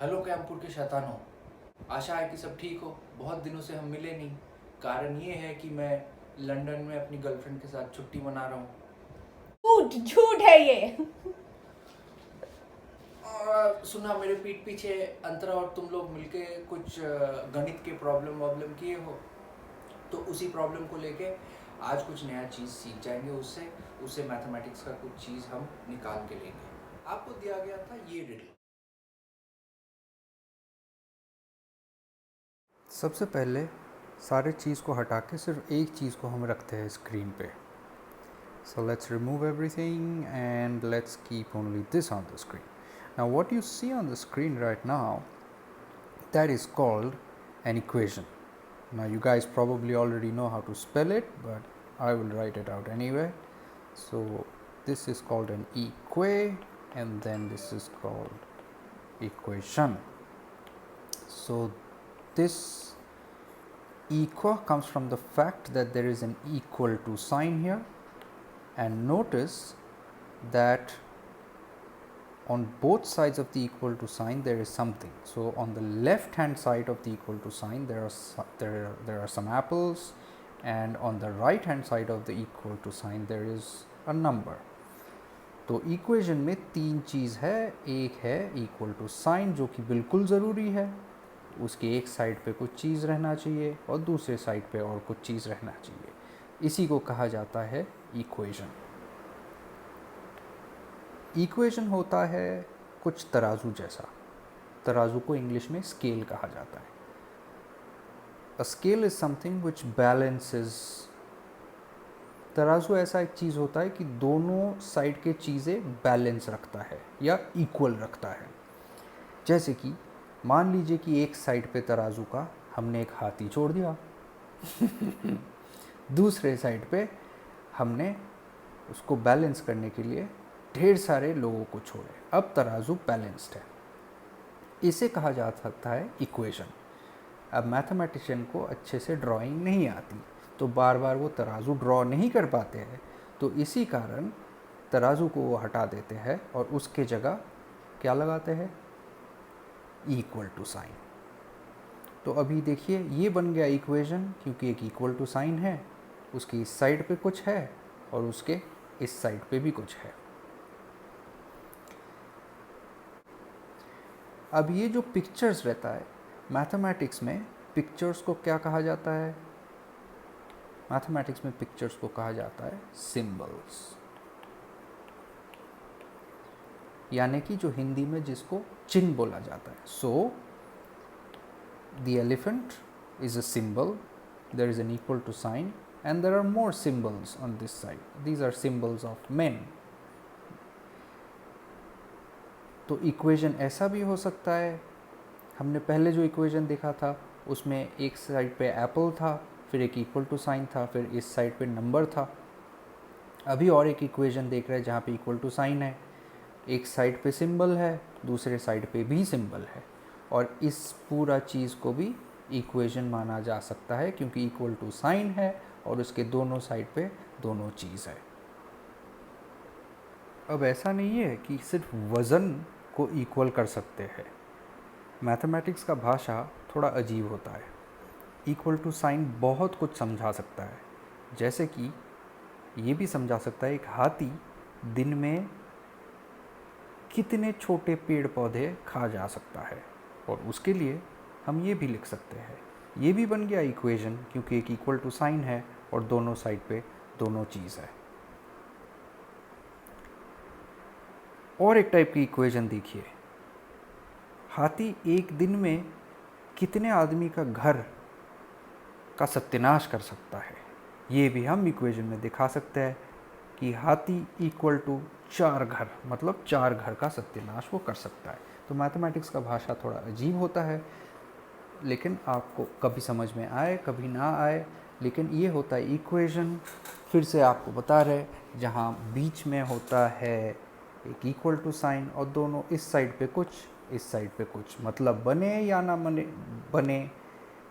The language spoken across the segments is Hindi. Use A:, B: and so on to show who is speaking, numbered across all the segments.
A: हेलो कैंपुर के शैतानों। आशा है कि सब ठीक हो। बहुत दिनों से हम मिले नहीं। कारण ये है कि मैं लंदन में अपनी गर्लफ्रेंड के साथ छुट्टी मना रहा हूँ।
B: झूठ झूठ है ये।
A: और सुना मेरे पीठ पीछे अंतरा और तुम लोग मिलके कुछ गणित के प्रॉब्लम वॉब्लम किए हो, तो उसी प्रॉब्लम को लेके आज कुछ नया चीज़ सीख जाएंगे। उससे उससे मैथमेटिक्स का कुछ चीज़ हम निकाल के लेंगे। आपको दिया गया था ये रिडल।
C: सबसे पहले सारे चीज़ को हटा के सिर्फ एक चीज़ को हम रखते हैं स्क्रीन पे. So let's remove everything and let's keep only this on the screen. Now what you see on the screen right now, that is called an equation. Now you guys probably already know how to spell it, but I will write it out anyway. So this is called an and then this is called equation. So this equa comes from the fact that there is an equal to sign here, and notice that on both sides of the equal to sign there is something. So on the left hand side of the equal to sign there are some apples, and on the right hand side of the equal to sign there is a number. तो इक्वेशन में तीन चीज़ है. एक है इक्वल टू साइन जो कि बिल्कुल ज़रूरी है, उसकी एक साइड पे कुछ चीज़ रहना चाहिए और दूसरे साइड पे और कुछ चीज़ रहना चाहिए. इसी को कहा जाता है इक्वेशन. इक्वेशन होता है कुछ तराजू जैसा. तराजू को इंग्लिश में स्केल कहा जाता है. A scale is something which balances. तराजू ऐसा एक चीज़ होता है कि दोनों साइड के चीज़ें बैलेंस रखता है या इक्वल रखता है. जैसे कि मान लीजिए कि एक साइड पे तराजू का हमने एक हाथी छोड़ दिया दूसरे साइड पे हमने उसको बैलेंस करने के लिए ढेर सारे लोगों को छोड़े. अब तराजू बैलेंस्ड है. इसे कहा जा सकता है इक्वेशन. अब मैथमेटिशियन को अच्छे से ड्राइंग नहीं आती, तो बार बार वो तराजू ड्रॉ नहीं कर पाते हैं, तो इसी कारण तराजू को वो हटा देते हैं और उसके जगह क्या लगाते हैं, इक्वल टू साइन. तो अभी देखिए ये बन गया इक्वेशन, क्योंकि एक इक्वल टू साइन है, उसकी इस साइड पे कुछ है और उसके इस साइड पे भी कुछ है. अब ये जो पिक्चर्स रहता है मैथमेटिक्स में, पिक्चर्स को क्या कहा जाता है, मैथमेटिक्स में पिक्चर्स को कहा जाता है सिंबल्स. यानी कि जो हिंदी में जिसको चिन्ह बोला जाता है. So the elephant is a symbol, there is an equal to sign, and there are more symbols on this side. These are symbols of men. तो इक्वेशन ऐसा भी हो सकता है. हमने पहले जो इक्वेशन देखा था उसमें एक साइड पे एप्पल था, फिर एक इक्वल टू साइन था, फिर इस साइड पे नंबर था. अभी और एक इक्वेशन देख रहे हैं जहाँ पे इक्वल टू साइन है, एक साइड पे सिंबल है, दूसरे साइड पे भी सिंबल है, और इस पूरा चीज़ को भी इक्वेशन माना जा सकता है क्योंकि इक्वल टू साइन है और उसके दोनों साइड पे दोनों चीज़ है. अब ऐसा नहीं है कि सिर्फ वज़न को इक्वल कर सकते हैं. मैथमेटिक्स का भाषा थोड़ा अजीब होता है. इक्वल टू साइन बहुत कुछ समझा सकता है. जैसे कि ये भी समझा सकता है एक हाथी दिन में कितने छोटे पेड़ पौधे खा जा सकता है, और उसके लिए हम ये भी लिख सकते हैं. ये भी बन गया इक्वेशन क्योंकि एक इक्वल टू साइन है और दोनों साइड पे दोनों चीज़ है. और एक टाइप की इक्वेशन देखिए, हाथी एक दिन में कितने आदमी का घर का सत्यानाश कर सकता है. ये भी हम इक्वेशन में दिखा सकते हैं कि हाथी इक्वल टू 4 घर, मतलब 4 घर का सत्यानाश वो कर सकता है. तो मैथमेटिक्स का भाषा थोड़ा अजीब होता है, लेकिन आपको कभी समझ में आए कभी ना आए, लेकिन ये होता है इक्वेशन. फिर से आपको बता रहे, जहाँ बीच में होता है एक इक्वल टू साइन और दोनों इस साइड पे कुछ इस साइड पे कुछ, मतलब बने या ना बने,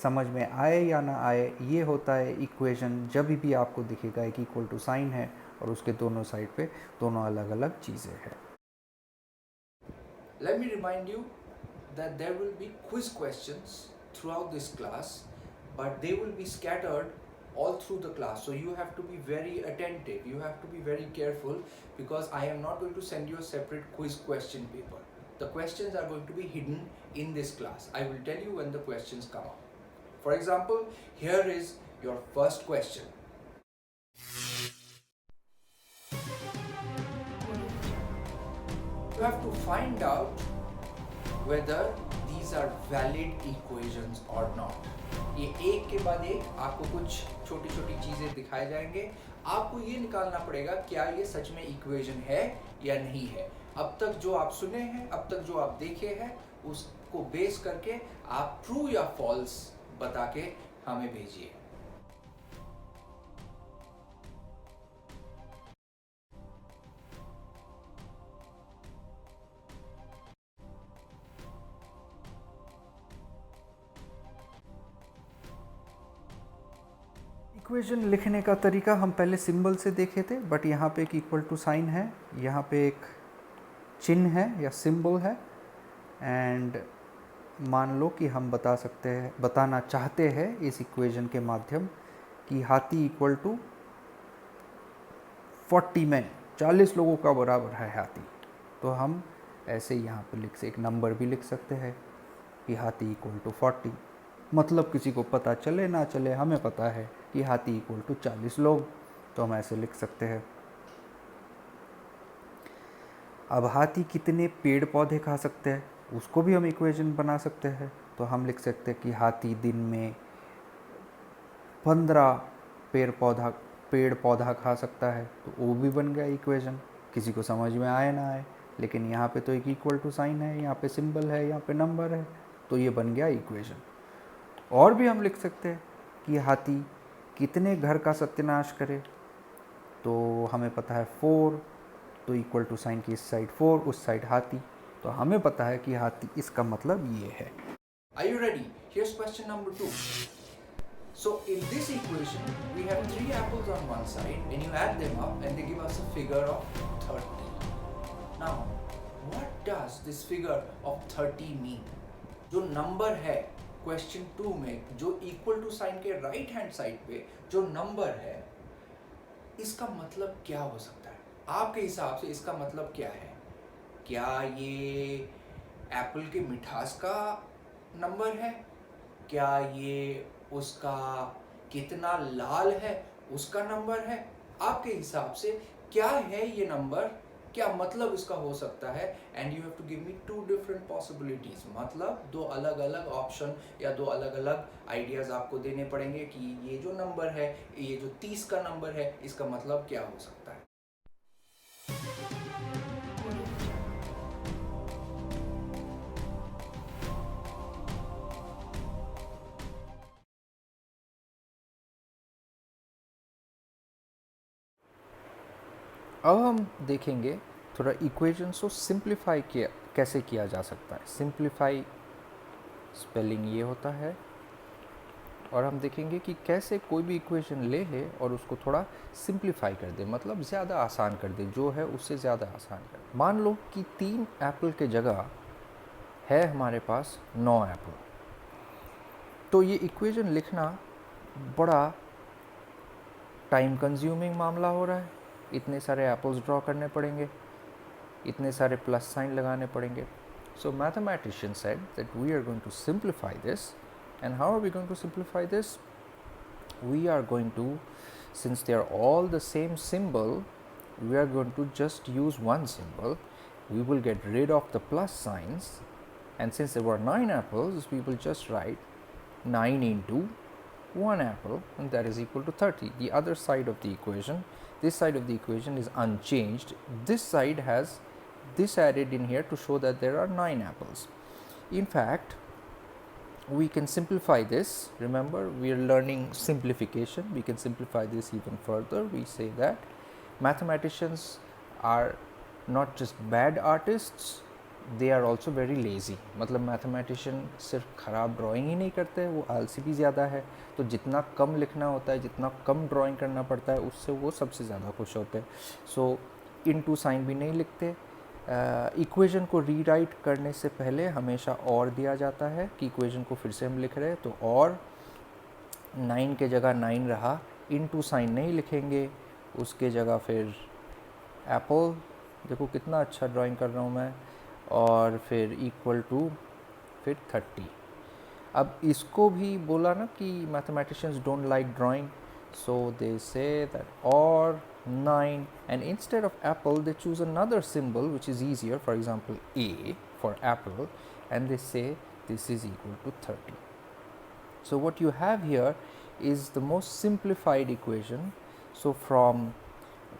C: समझ में आए या ना आए, ये होता है इक्वेशन. जब भी आपको दिखेगा एक इक्वल टू साइन है और उसके दोनों साइड पे दोनों अलग अलग चीज़ें हैं.
A: Let me remind you that there will be quiz questions throughout this class, but they will be scattered all through the class. So you have to be very attentive, you have to be very careful, because I am not going to send you a separate quiz question paper. The questions are going to be hidden in this class. I will tell you when the questions come up. For example, here is your first question. You have to find out whether these are valid equations or not. ये एक के बाद एक आपको कुछ छोटी छोटी चीज़ें दिखाए जाएंगे, आपको ये निकालना पड़ेगा क्या ये सच में इक्वेशन है या नहीं है। अब तक जो आप सुने हैं, अब तक जो आप देखे हैं, उसको बेस करके आप ट्रू या फॉल्स बता के हमें भेजिए।
C: इक्वेशन लिखने का तरीका हम पहले सिंबल से देखे थे, बट यहाँ पे एक इक्वल टू साइन है, यहाँ पे एक चिन्ह है या सिंबल है, एंड मान लो कि हम बताना चाहते हैं इस इक्वेशन के माध्यम कि हाथी इक्वल टू 40 मैन, 40 लोगों का बराबर है हाथी। तो हम ऐसे यहाँ पे एक नंबर भी लिख सकते हैं कि हाथी इक्वल टू 40, मतलब किसी को पता चले ना चले, हमें पता है कि हाथी इक्वल टू 40 लोग, तो हम ऐसे लिख सकते हैं। अब हाथी कितने पेड़ पौधे खा सकते हैं उसको भी हम इक्वेशन बना सकते हैं। तो हम लिख सकते हैं कि हाथी दिन में 15 पेड़ पौधा खा सकता है, तो वो भी बन गया इक्वेशन, किसी को समझ में आए ना आए। लेकिन यहाँ पे तो एक इक्वल टू साइन है, यहाँ पे सिंबल है, यहाँ पे नंबर है, तो ये बन गया इक्वेशन। और भी हम लिख सकते हैं कि हाथी कितने घर का सत्यानाश करे, तो हमें पता है 4, तो इक्वल टू साइन की इस साइड 4, उस साइड हाथी, तो हमें पता है कि हाथी, इसका मतलब ये है।
A: Are you ready? Here's question number 2. So in this equation, we have 3 apples on one side and you add them up and they give us a figure of 30. Now, what does this figure of 30 mean? जो नंबर है क्वेश्चन 2 में, जो इक्वल टू साइन के राइट हैंड साइड पे जो नंबर है, इसका मतलब क्या हो सकता है? आपके हिसाब से इसका मतलब क्या है? क्या ये एप्पल की मिठास का नंबर है? क्या ये उसका कितना लाल है उसका नंबर है? आपके हिसाब से क्या है ये नंबर, क्या मतलब इसका हो सकता है? And you have to give me 2 different possibilities, मतलब 2 अलग अलग ऑप्शन या 2 अलग अलग आइडियाज आपको देने पड़ेंगे कि ये जो नंबर है, ये जो 30 का नंबर है, इसका मतलब क्या हो सकता है।
C: अब हम देखेंगे थोड़ा इक्वेशंस को सिंप्लीफाई कैसे किया जा सकता है। सिंप्लीफाई स्पेलिंग ये होता है, और हम देखेंगे कि कैसे कोई भी इक्वेशन ले और उसको थोड़ा सिंप्लीफाई कर दे, मतलब ज़्यादा आसान कर दे, जो है उससे ज़्यादा आसान कर दे। मान लो कि 3 एप्पल के जगह है हमारे पास 9 एप्पल, तो ये इक्वेशन लिखना बड़ा टाइम कंज्यूमिंग मामला हो रहा है। इतने सारे एप्पल्स ड्रॉ करने पड़ेंगे, इतने सारे प्लस साइन लगाने पड़ेंगे। So mathematician said that we are going to simplify this, and how are we going to simplify this? We are going to, since they are all the same symbol, we are going to just use one symbol. We will get rid of the plus signs, and since there were 9 apples, we will just write 9 into 1 apple, and that is equal to 30. The other side of the equation, this side of the equation is unchanged. This side has this added in here to show that there are 9 apples. In fact, we can simplify this. Remember, we are learning simplification. We can simplify this even further. We say that mathematicians are not just bad artists, they are also very lazy. मतलब mathematician सिर्फ ख़राब ड्राइंग ही नहीं करते, वो आलसी भी ज़्यादा है। तो जितना कम लिखना होता है, जितना कम ड्राइंग करना पड़ता है, उससे वो सबसे ज़्यादा खुश होते हैं। सो इनटू साइन भी नहीं लिखते, इक्वेशन को रीराइट करने से पहले हमेशा और दिया जाता है कि इक्वेशन को फिर से हम लिख रहे हैं, तो और 9 के जगह 9 रहा, इनटू साइन नहीं लिखेंगे, उसके जगह फिर एप्पल, देखो कितना अच्छा ड्राइंग कर रहा हूँ मैं, और फिर इक्वल टू फिर 30। अब इसको भी बोला ना कि mathematicians don't like drawing, so they say that or 9, and instead of apple they choose another symbol which is easier, for example A for apple, and they say this is equal to 30. So what you have here is the most simplified equation. So from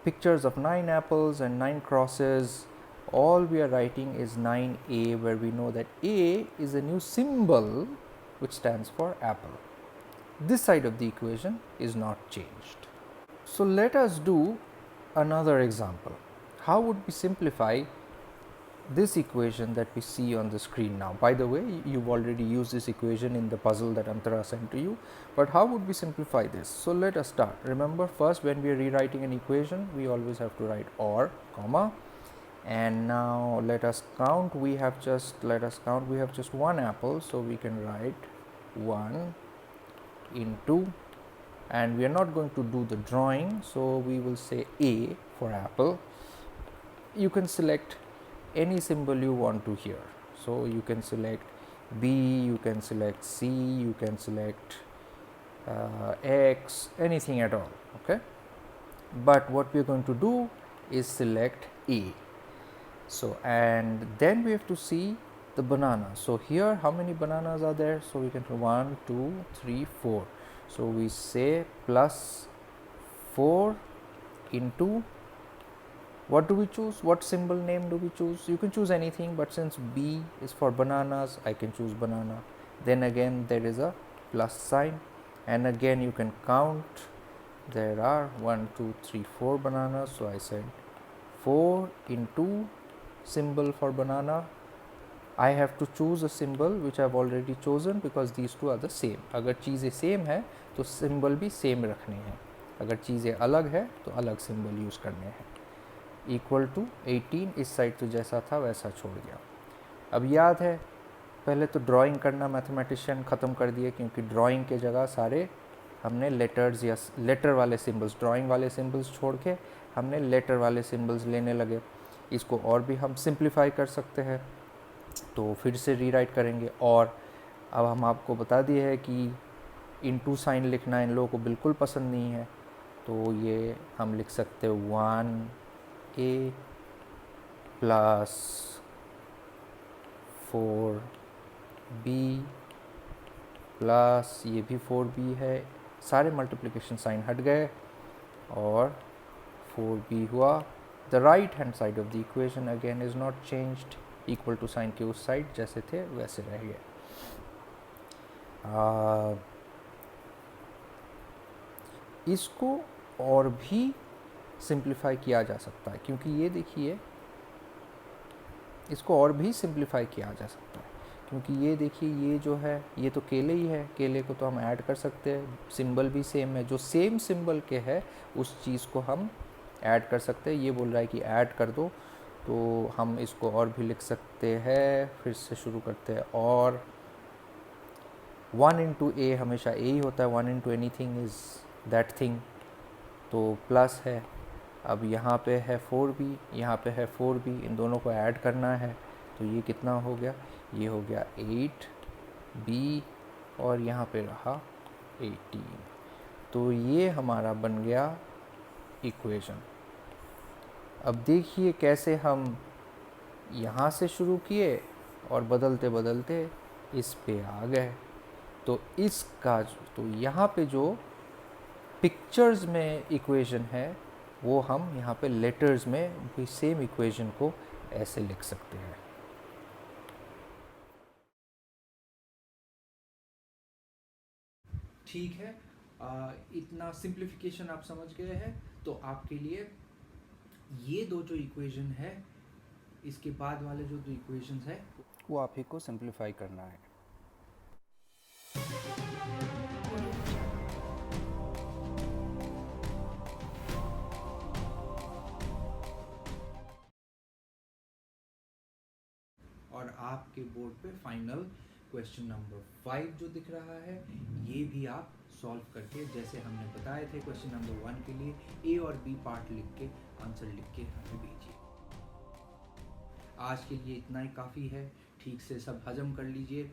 C: pictures of 9 apples and 9 crosses, all we are writing is 9A, where we know that A is a new symbol which stands for apple. This side of the equation is not changed. So let us do another example. How would we simplify this equation that we see on the screen now? By the way, you've already used this equation in the puzzle that Antara sent to you, but how would we simplify this? So let us start. Remember, first when we are rewriting an equation, we always have to write or, comma, and now let us count. We have just one apple, so we can write 1 into, and we are not going to do the drawing, so we will say A for apple. You can select any symbol you want to here, so you can select B, you can select C, you can select X, anything at all, okay. But what we are going to do is select A. So and then we have to see the banana. So here how many bananas are there? So we can do 1 2 3 4, so we say plus 4 into, what do we choose, what symbol name do we choose? You can choose anything, but since B is for bananas, I can choose banana. Then again there is a plus sign, and again you can count, there are 1 2 3 4 bananas, so I said 4 into symbol for banana. I have to choose a symbol which I have already chosen because these two are the same. अगर चीज़ें सेम है तो सिंबल भी सेम रखने हैं, अगर चीज़ें अलग है तो अलग सिंबल यूज़ करने हैं. इक्वल टू 18, इस साइड तो जैसा था वैसा छोड़ दिया. अब याद है, पहले तो ड्राइंग करना मैथमेटिशियन ख़त्म कर दिए, क्योंकि ड्राइंग के जगह सारे हमने लेटर्स या लेटर वाले सिंबल्स, ड्राइंग वाले सिंबल्स छोड़ के हमने लेटर वाले सिंबल्स लेने लगे. इसको और भी हम सिंप्लीफाई कर सकते हैं, तो फिर से रीराइट करेंगे. और अब हम आपको बता दिए है कि इनटू साइन लिखना इन लोगों को बिल्कुल पसंद नहीं है, तो ये हम लिख सकते हैं 1A प्लस 4B प्लस, ये भी 4B है, सारे मल्टीप्लिकेशन साइन हट गए और 4B हुआ. The right hand side of the equation again is not changed, equal to sign के उस साइड जैसे थे वैसे रह गए. इसको और भी सिंप्लीफाई किया जा सकता है, क्योंकि ये देखिए, इसको और भी सिंप्लीफाई किया जा सकता है, क्योंकि ये देखिए, ये जो है ये तो केले ही है, केले को तो हम ऐड कर सकते हैं, सिंबल भी सेम है, जो सेम सिंबल के है उस चीज़ को हम ऐड कर सकते हैं. ये बोल रहा है कि ऐड कर दो, तो हम इसको और भी लिख सकते हैं. फिर से शुरू करते हैं. और 1 इंटू ए हमेशा ए ही होता है, 1 into any thing is that thing, तो प्लस है. अब यहाँ पे है 4B, यहाँ पे है 4B, इन दोनों को ऐड करना है, तो ये कितना हो गया, ये हो गया 8B, और यहाँ पे रहा 18. तो ये हमारा बन गया इक्वेशन. अब देखिए कैसे हम यहाँ से शुरू किए और बदलते बदलते इस पे आ गए. तो इसका तो यहाँ पे जो पिक्चर्स में इक्वेशन है वो हम यहाँ पे लेटर्स में भी सेम इक्वेशन को ऐसे लिख सकते हैं.
A: ठीक है, इतना सिंप्लीफिकेशन आप समझ गए हैं, तो आपके लिए ये दो जो इक्वेशन है, इसके बाद वाले जो दो इक्वेशंस है
C: वो आप ही को सिंप्लीफाई करना है.
A: और आपके बोर्ड पे फाइनल क्वेश्चन नंबर 5 जो दिख रहा है ये भी आप सॉल्व करके जैसे हमने बताए थे क्वेश्चन नंबर 1 के लिए ए और बी पार्ट लिख के आंसर लिख के हमें भेजिए। आज के लिए इतना ही काफ़ी है, ठीक से सब हजम कर लीजिए।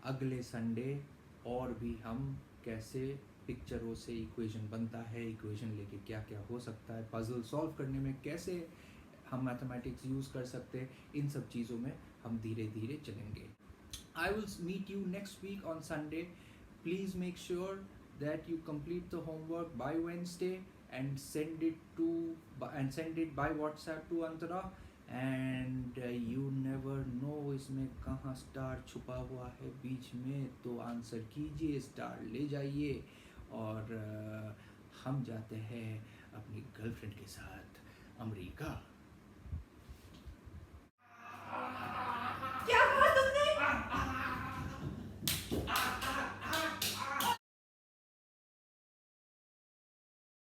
A: अगले संडे और भी हम कैसे पिक्चरों से इक्वेशन बनता है, इक्वेशन लेके क्या क्या हो सकता है, पजल सॉल्व करने में कैसे हम मैथमेटिक्स यूज़ कर सकते हैं, इन सब चीज़ों में हम धीरे धीरे चलेंगे। I will meet you next week on Sunday. Please make sure that you complete the homework by Wednesday and send it by WhatsApp to Antara and you never know इसमें कहाँ स्टार छुपा हुआ है बीच में, तो आंसर कीजिए, स्टार ले जाइए और हम जाते हैं अपनी गर्लफ्रेंड के साथ अमेरिका।